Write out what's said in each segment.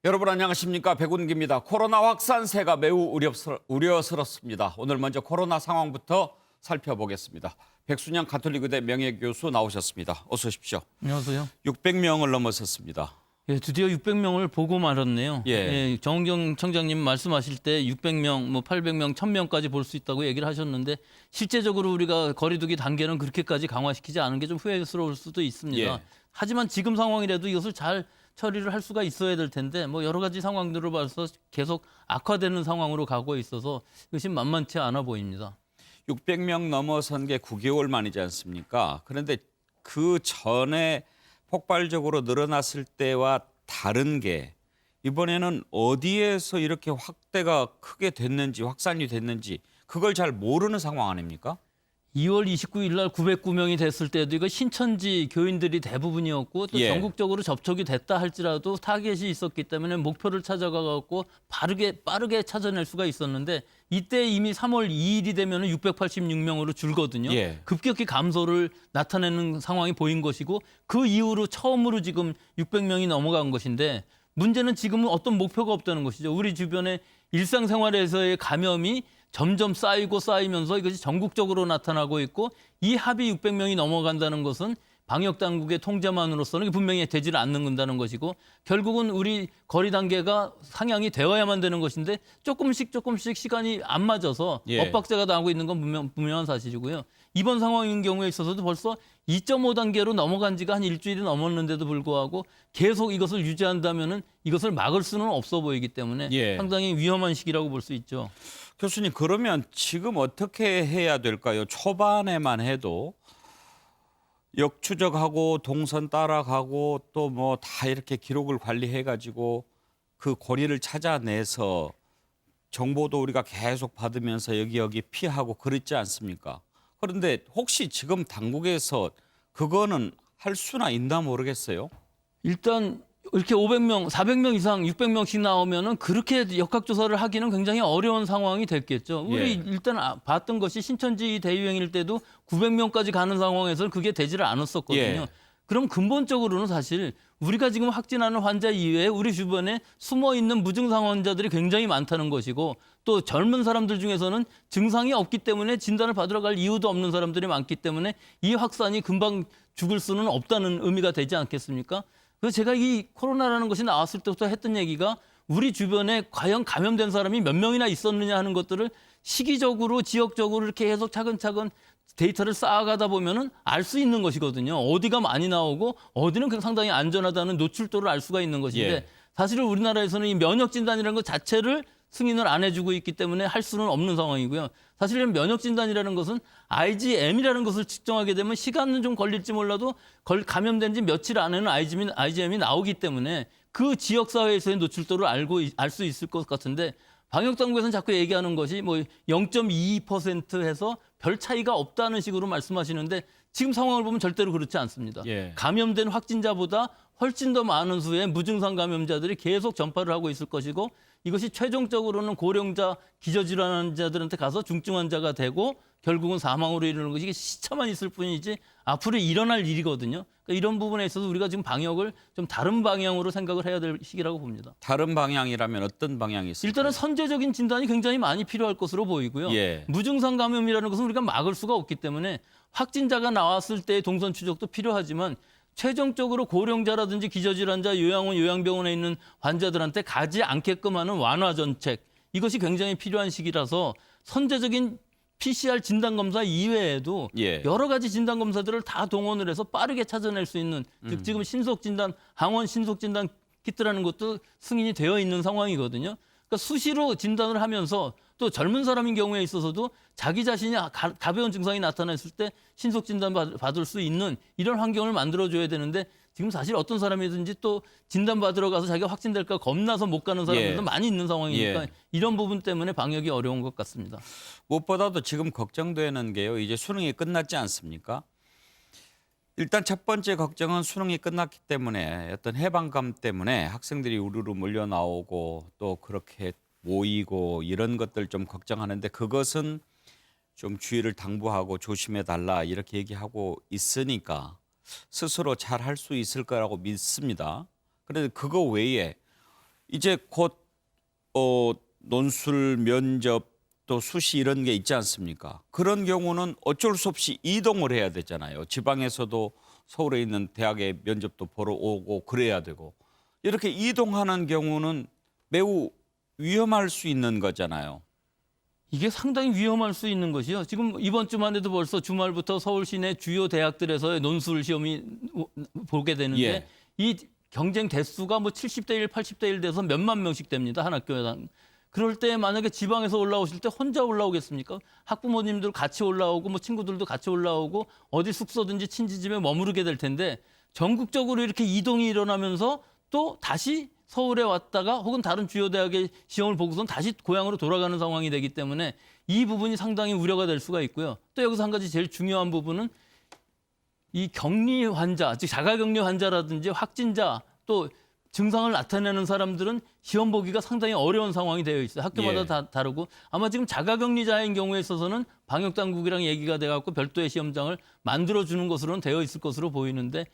여러분 안녕하십니까? 백운기입니다. 코로나 확산세가 매우 우려스럽습니다. 오늘 먼저 코로나 상황부터 살펴보겠습니다. 백순영 가톨릭의대 명예교수 나오셨습니다. 어서 오십시오. 안녕하세요. 600명을 넘어섰습니다. 예, 드디어 600명을 보고 말았네요. 예. 정은경 청장님 말씀하실 때 600명, 800명, 1000명까지 볼 수 있다고 얘기를 하셨는데 실제적으로 우리가 거리두기 단계는 그렇게까지 강화시키지 않은 게 좀 후회스러울 수도 있습니다. 예. 하지만 지금 상황이라도 이것을 잘 처리를 할 수가 있어야 될 텐데 여러 가지 상황들을 봐서 계속 악화되는 상황으로 가고 있어서 이것이 만만치 않아 보입니다. 600명 넘어선 게 9개월 만이지 않습니까? 그런데 그 전에 폭발적으로 늘어났을 때와 다른 게 이번에는 어디에서 이렇게 확대가 크게 됐는지 확산이 됐는지 그걸 잘 모르는 상황 아닙니까? 2월 29일 날 909명이 됐을 때도 이거 신천지 교인들이 대부분이었고 또 예. 전국적으로 접촉이 됐다 할지라도 타겟이 있었기 때문에 목표를 찾아가 갖고 빠르게 찾아낼 수가 있었는데 이때 이미 3월 2일이 되면 686명으로 줄거든요. 예. 급격히 감소를 나타내는 상황이 보인 것이고 그 이후로 처음으로 지금 600명이 넘어간 것인데 문제는 지금은 어떤 목표가 없다는 것이죠. 우리 주변에 일상생활에서의 감염이 점점 쌓이면서 이것이 전국적으로 나타나고 있고 이 합이 600명이 넘어간다는 것은 방역당국의 통제만으로서는 분명히 되지를 않는다는 것이고 결국은 우리 거리 단계가 상향이 되어야만 되는 것인데 조금씩 시간이 안 맞아서 예. 엇박자가 나고 있는 건 분명한 사실이고요. 이번 상황인 경우에 있어서도 벌써 2.5 단계로 넘어간 지가 한 일주일이 넘었는데도 불구하고 계속 이것을 유지한다면은 이것을 막을 수는 없어 보이기 때문에 예. 상당히 위험한 시기라고 볼 수 있죠. 교수님 그러면 지금 어떻게 해야 될까요? 초반에만 해도 역추적하고 동선 따라가고 또 뭐 다 이렇게 기록을 관리해 가지고 그 거리를 찾아내서 정보도 우리가 계속 받으면서 여기 피하고 그랬지 않습니까? 그런데 혹시 지금 당국에서 그거는 할 수나 있나 모르겠어요. 일단 이렇게 500명, 400명 이상, 600명씩 나오면은 그렇게 역학조사를 하기는 굉장히 어려운 상황이 됐겠죠. 우리 예. 일단 봤던 것이 신천지 대유행일 때도 900명까지 가는 상황에서는 그게 되지를 않았었거든요. 예. 그럼 근본적으로는 사실 우리가 지금 확진하는 환자 이외에 우리 주변에 숨어있는 무증상 환자들이 굉장히 많다는 것이고 또 젊은 사람들 중에서는 증상이 없기 때문에 진단을 받으러 갈 이유도 없는 사람들이 많기 때문에 이 확산이 금방 죽을 수는 없다는 의미가 되지 않겠습니까? 그래서 제가 이 코로나라는 것이 나왔을 때부터 했던 얘기가 우리 주변에 과연 감염된 사람이 몇 명이나 있었느냐 하는 것들을 시기적으로 지역적으로 이렇게 계속 차근차근 데이터를 쌓아가다 보면은 알 수 있는 것이거든요. 어디가 많이 나오고 어디는 상당히 안전하다는 노출도를 알 수가 있는 것인데 예. 사실은 우리나라에서는 이 면역 진단이라는 것 자체를 승인을 안 해주고 있기 때문에 할 수는 없는 상황이고요. 사실 면역 진단이라는 것은 IgM이라는 것을 측정하게 되면 시간은 좀 걸릴지 몰라도 감염된 지 며칠 안에는 IgM이 나오기 때문에 그 지역 사회에서의 노출도를 알 수 있을 것 같은데 방역당국에서는 자꾸 얘기하는 것이 뭐 0.22% 해서 별 차이가 없다는 식으로 말씀하시는데 지금 상황을 보면 절대로 그렇지 않습니다. 예. 감염된 확진자보다 훨씬 더 많은 수의 무증상 감염자들이 계속 전파를 하고 있을 것이고 이것이 최종적으로는 고령자, 기저질환 환자들한테 가서 중증 환자가 되고 결국은 사망으로 이르는 것이 시차만 있을 뿐이지 앞으로 일어날 일이거든요. 그러니까 이런 부분에 있어서 우리가 지금 방역을 좀 다른 방향으로 생각을 해야 될 시기라고 봅니다. 다른 방향이라면 어떤 방향이 있을까요? 일단은 선제적인 진단이 굉장히 많이 필요할 것으로 보이고요. 예. 무증상 감염이라는 것은 우리가 막을 수가 없기 때문에 확진자가 나왔을 때의 동선 추적도 필요하지만 최종적으로 고령자라든지 기저질환자, 요양원, 요양병원에 있는 환자들한테 가지 않게끔 하는 완화 정책 이것이 굉장히 필요한 시기라서 선제적인 PCR 진단검사 이외에도 예. 여러 가지 진단검사들을 다 동원을 해서 빠르게 찾아낼 수 있는 즉 지금 신속진단, 항원 신속진단 키트라는 것도 승인이 되어 있는 상황이거든요. 그러니까 수시로 진단을 하면서 또 젊은 사람인 경우에 있어서도 자기 자신이 가벼운 증상이 나타났을 때 신속 진단 받을 수 있는 이런 환경을 만들어줘야 되는데 지금 사실 어떤 사람이든지 또 진단 받으러 가서 자기가 확진될까 겁나서 못 가는 사람들도 예. 많이 있는 상황이니까 예. 이런 부분 때문에 방역이 어려운 것 같습니다. 무엇보다도 지금 걱정되는 게요. 이제 수능이 끝났지 않습니까? 일단 첫 번째 걱정은 수능이 끝났기 때문에 어떤 해방감 때문에 학생들이 우르르 몰려 나오고 또 그렇게 모이고 이런 것들 좀 걱정하는데 그것은 좀 주의를 당부하고 조심해 달라 이렇게 얘기하고 있으니까 스스로 잘 할 수 있을 거라고 믿습니다. 그런데 그거 외에 이제 곧 논술, 면접, 또 수시 이런 게 있지 않습니까? 그런 경우는 어쩔 수 없이 이동을 해야 되잖아요. 지방에서도 서울에 있는 대학에 면접도 보러 오고 그래야 되고 이렇게 이동하는 경우는 매우 위험할 수 있는 거잖아요. 이게 상당히 위험할 수 있는 것이요. 지금 이번 주만 해도 벌써 주말부터 서울 시내 주요 대학들에서의 논술 시험이 보게 되는데 예. 이 경쟁 대수가 뭐 70대 1, 80대 1 돼서 몇만 명씩 됩니다. 한 학교당. 그럴 때 만약에 지방에서 올라오실 때 혼자 올라오겠습니까? 학부모님들 같이 올라오고 뭐 친구들도 같이 올라오고 어디 숙소든지 친지집에 머무르게 될 텐데 전국적으로 이렇게 이동이 일어나면서 또 다시 서울에 왔다가 혹은 다른 주요 대학의 시험을 보고선 다시 고향으로 돌아가는 상황이 되기 때문에 이 부분이 상당히 우려가 될 수가 있고요. 또 여기서 한 가지 제일 중요한 부분은 이 격리 환자, 즉 자가격리 환자라든지 확진자 또 증상을 나타내는 사람들은 시험 보기가 상당히 어려운 상황이 되어 있어요. 학교마다 예. 다 다르고 아마 지금 자가격리자인 경우에 있어서는 방역당국이랑 얘기가 돼갖고 별도의 시험장을 만들어주는 것으로는 되어 있을 것으로 보이는데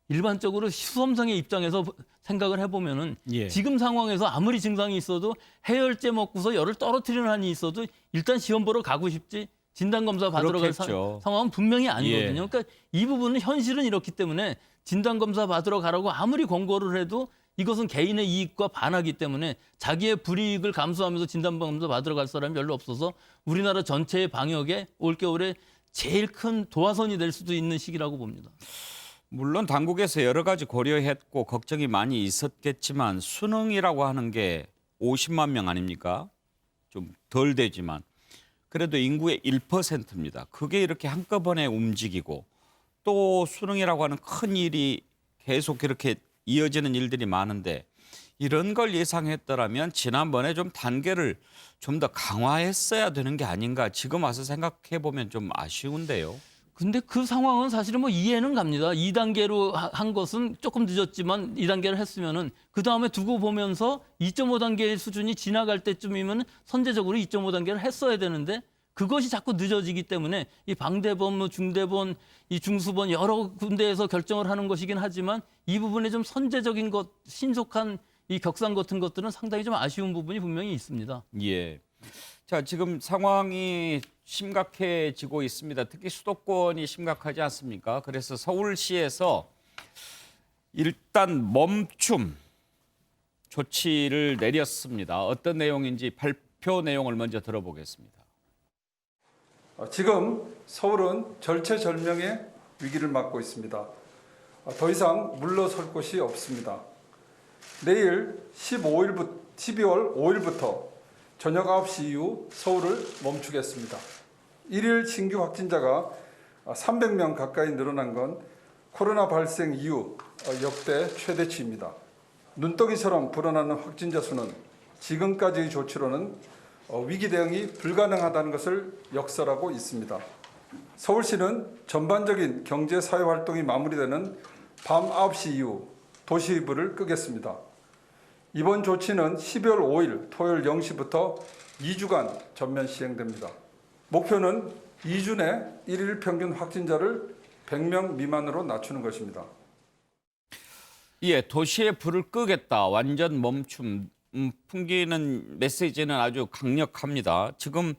일반적으로 수험생의 입장에서 생각을 해보면은 예. 지금 상황에서 아무리 증상이 있어도 해열제 먹고서 열을 떨어뜨리는 한이 있어도 일단 시험 보러 가고 싶지 진단검사 받으러 갈 그렇겠죠. 상황은 분명히 아니거든요. 예. 그러니까 이 부분은 현실은 이렇기 때문에 진단검사 받으러 가라고 아무리 권고를 해도 이것은 개인의 이익과 반하기 때문에 자기의 불이익을 감수하면서 진단검사 받으러 갈 사람이 별로 없어서 우리나라 전체의 방역에 올겨울에 제일 큰 도화선이 될 수도 있는 시기라고 봅니다. 물론 당국에서 여러 가지 고려했고 걱정이 많이 있었겠지만 수능이라고 하는 게 50만 명 아닙니까? 좀 덜 되지만 그래도 인구의 1%입니다. 그게 이렇게 한꺼번에 움직이고 또 수능이라고 하는 큰 일이 계속 이렇게 이어지는 일들이 많은데 이런 걸 예상했더라면 지난번에 좀 단계를 좀 더 강화했어야 되는 게 아닌가 지금 와서 생각해 보면 좀 아쉬운데요. 근데 그 상황은 사실은 뭐 이해는 갑니다. 2단계로 한 것은 조금 늦었지만 2단계를 했으면은 그 다음에 두고 보면서 2.5단계의 수준이 지나갈 때쯤이면 선제적으로 2.5단계를 했어야 되는데 그것이 자꾸 늦어지기 때문에 이 방대본, 뭐 중대본, 이 중수본 여러 군데에서 결정을 하는 것이긴 하지만 이 부분에 좀 선제적인 것, 신속한 이 격상 같은 것들은 상당히 좀 아쉬운 부분이 분명히 있습니다. 예. 자, 지금 상황이 심각해지고 있습니다. 특히 수도권이 심각하지 않습니까? 그래서 서울시에서 일단 멈춤 조치를 내렸습니다. 어떤 내용인지 발표 내용을 먼저 들어보겠습니다. 지금 서울은 절체절명의 위기를 맞고 있습니다. 더 이상 물러설 곳이 없습니다. 내일 12월 5일부터 저녁 9시 이후 서울을 멈추겠습니다. 1일 신규 확진자가 300명 가까이 늘어난 건 코로나 발생 이후 역대 최대치입니다. 눈덩이처럼 불어나는 확진자 수는 지금까지의 조치로는 위기 대응이 불가능하다는 것을 역설하고 있습니다. 서울시는 전반적인 경제 사회 활동이 마무리되는 밤 9시 이후 도시 불을 끄겠습니다. 이번 조치는 12월 5일 토요일 0시부터 2주간 전면 시행됩니다. 목표는 2주 내 1일 평균 확진자를 100명 미만으로 낮추는 것입니다. 예, 도시의 불을 끄겠다. 완전 멈춤. 풍기는 메시지는 아주 강력합니다. 지금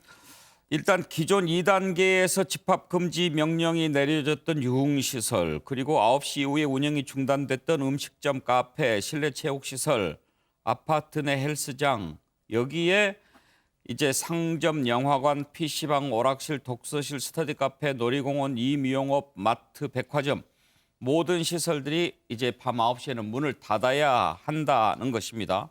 일단 기존 2단계에서 집합 금지 명령이 내려졌던 유흥시설 그리고 9시 이후에 운영이 중단됐던 음식점, 카페, 실내 체육시설, 아파트 내 헬스장 여기에 이제 상점, 영화관, PC방, 오락실, 독서실, 스터디 카페, 놀이공원, 이미용업, 마트, 백화점 모든 시설들이 이제 밤 9시에는 문을 닫아야 한다는 것입니다.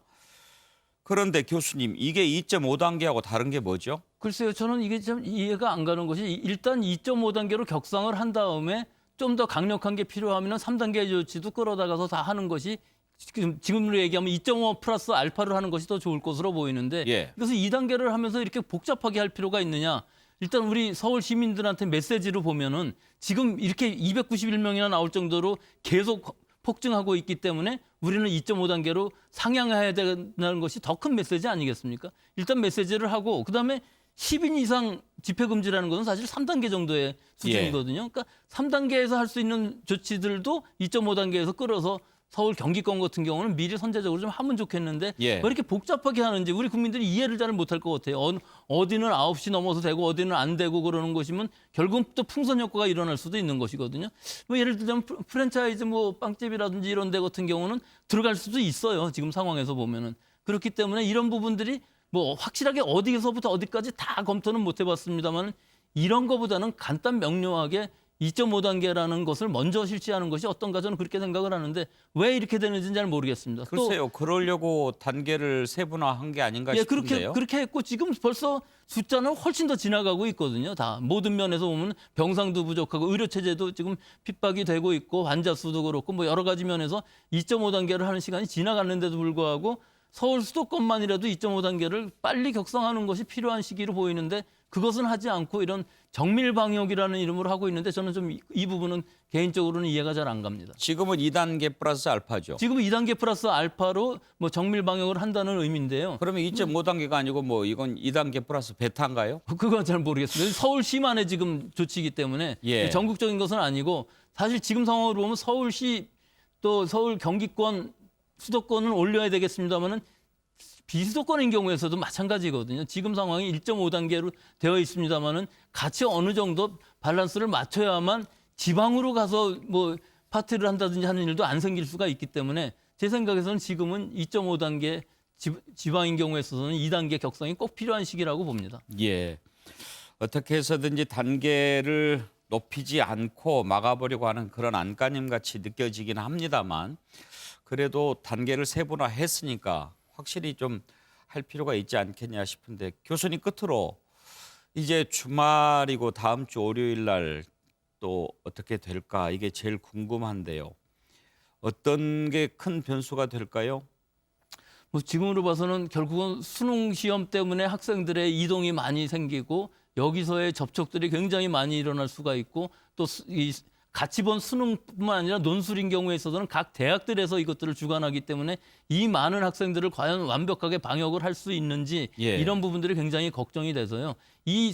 그런데 교수님 이게 2.5단계하고 다른 게 뭐죠? 글쎄요, 저는 이게 좀 이해가 안 가는 것이 일단 2.5단계로 격상을 한 다음에 좀 더 강력한 게 필요하면 3단계 조치도 끌어다가서 다 하는 것이 지금으로 얘기하면 2.5 플러스 알파를 하는 것이 더 좋을 것으로 보이는데 예. 그래서 2단계를 하면서 이렇게 복잡하게 할 필요가 있느냐. 일단 우리 서울 시민들한테 메시지로 보면은 지금 이렇게 291명이나 나올 정도로 계속 폭증하고 있기 때문에 우리는 2.5단계로 상향해야 된다는 것이 더 큰 메시지 아니겠습니까? 일단 메시지를 하고 그다음에 10인 이상 집회 금지라는 것은 사실 3단계 정도의 수준이거든요. 그러니까 3단계에서 할 수 있는 조치들도 2.5단계에서 끌어서 서울 경기권 같은 경우는 미리 선제적으로 좀 하면 좋겠는데 예. 왜 이렇게 복잡하게 하는지 우리 국민들이 이해를 잘 못할 것 같아요. 어디는 9시 넘어서 되고 어디는 안 되고 그러는 것이면 결국 또 풍선 효과가 일어날 수도 있는 것이거든요. 뭐 예를 들자면 프랜차이즈 뭐 빵집이라든지 이런 데 같은 경우는 들어갈 수도 있어요. 지금 상황에서 보면은. 그렇기 때문에 이런 부분들이 뭐 확실하게 어디서부터 어디까지 다 검토는 못 해봤습니다만 이런 거보다는 간단 명료하게 2.5단계라는 것을 먼저 실시하는 것이 어떤가 저는 그렇게 생각을 하는데 왜 이렇게 되는지는 잘 모르겠습니다. 글쎄요. 그러려고 단계를 세분화한 게 아닌가 예, 싶은데요. 그렇게 했고 지금 벌써 숫자는 훨씬 더 지나가고 있거든요. 다 모든 면에서 보면 병상도 부족하고 의료 체제도 지금 핍박이 되고 있고 환자 수도 그렇고 뭐 여러 가지 면에서 2.5단계를 하는 시간이 지나갔는데도 불구하고 서울 수도권만이라도 2.5단계를 빨리 격상하는 것이 필요한 시기로 보이는데 그것은 하지 않고 이런 정밀 방역이라는 이름으로 하고 있는데 저는 좀 이 부분은 개인적으로는 이해가 잘 안 갑니다. 지금은 2단계 플러스 알파죠. 지금 2단계 플러스 알파로 뭐 정밀 방역을 한다는 의미인데요. 그러면 2.5단계가 아니고 뭐 이건 2단계 플러스 베타인가요? 그건 잘 모르겠습니다. 서울시만의 지금 조치이기 때문에 예. 전국적인 것은 아니고 사실 지금 상황으로 보면 서울시 또 서울 경기권 수도권은 올려야 되겠습니다만은 비수도권인 경우에서도 마찬가지거든요. 지금 상황이 1.5단계로 되어 있습니다만은 같이 어느 정도 밸런스를 맞춰야만 지방으로 가서 뭐 파티를 한다든지 하는 일도 안 생길 수가 있기 때문에 제 생각에서는 지금은 2.5단계 지방인 경우에 있어서는 2단계 격상이 꼭 필요한 시기라고 봅니다. 예. 어떻게 해서든지 단계를 높이지 않고 막아보려고 하는 그런 안간힘 같이 느껴지긴 합니다만 그래도 단계를 세분화했으니까 확실히 좀 할 필요가 있지 않겠냐 싶은데 교수님 끝으로 이제 주말이고 다음 주 월요일 날 또 어떻게 될까 이게 제일 궁금한데요. 어떤 게 큰 변수가 될까요? 뭐 지금으로 봐서는 결국은 수능 시험 때문에 학생들의 이동이 많이 생기고 여기서의 접촉들이 굉장히 많이 일어날 수가 있고 또 이 같이 본 수능뿐만 아니라 논술인 경우에 있어서는 각 대학들에서 이것들을 주관하기 때문에 이 많은 학생들을 과연 완벽하게 방역을 할 수 있는지 예. 이런 부분들이 굉장히 걱정이 돼서요. 이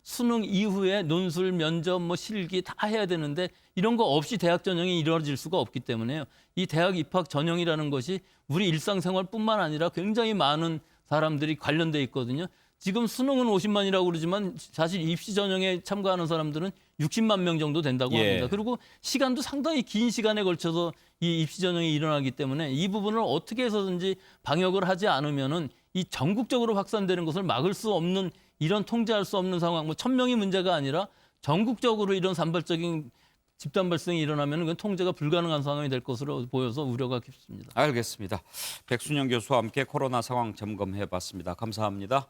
수능 이후에 논술, 면접, 뭐 실기 다 해야 되는데 이런 거 없이 대학 전형이 이루어질 수가 없기 때문에요. 이 대학 입학 전형이라는 것이 우리 일상생활뿐만 아니라 굉장히 많은 사람들이 관련돼 있거든요. 지금 수능은 50만이라고 그러지만 사실 입시 전형에 참가하는 사람들은 60만 명 정도 된다고 예. 합니다. 그리고 시간도 상당히 긴 시간에 걸쳐서 이 입시 전형이 일어나기 때문에 이 부분을 어떻게 해서든지 방역을 하지 않으면은 이 전국적으로 확산되는 것을 막을 수 없는 이런 통제할 수 없는 상황, 뭐 1,000명이 문제가 아니라 전국적으로 이런 산발적인 집단 발생이 일어나면 그건 통제가 불가능한 상황이 될 것으로 보여서 우려가 깊습니다. 알겠습니다. 백순영 교수와 함께 코로나 상황 점검해 봤습니다. 감사합니다.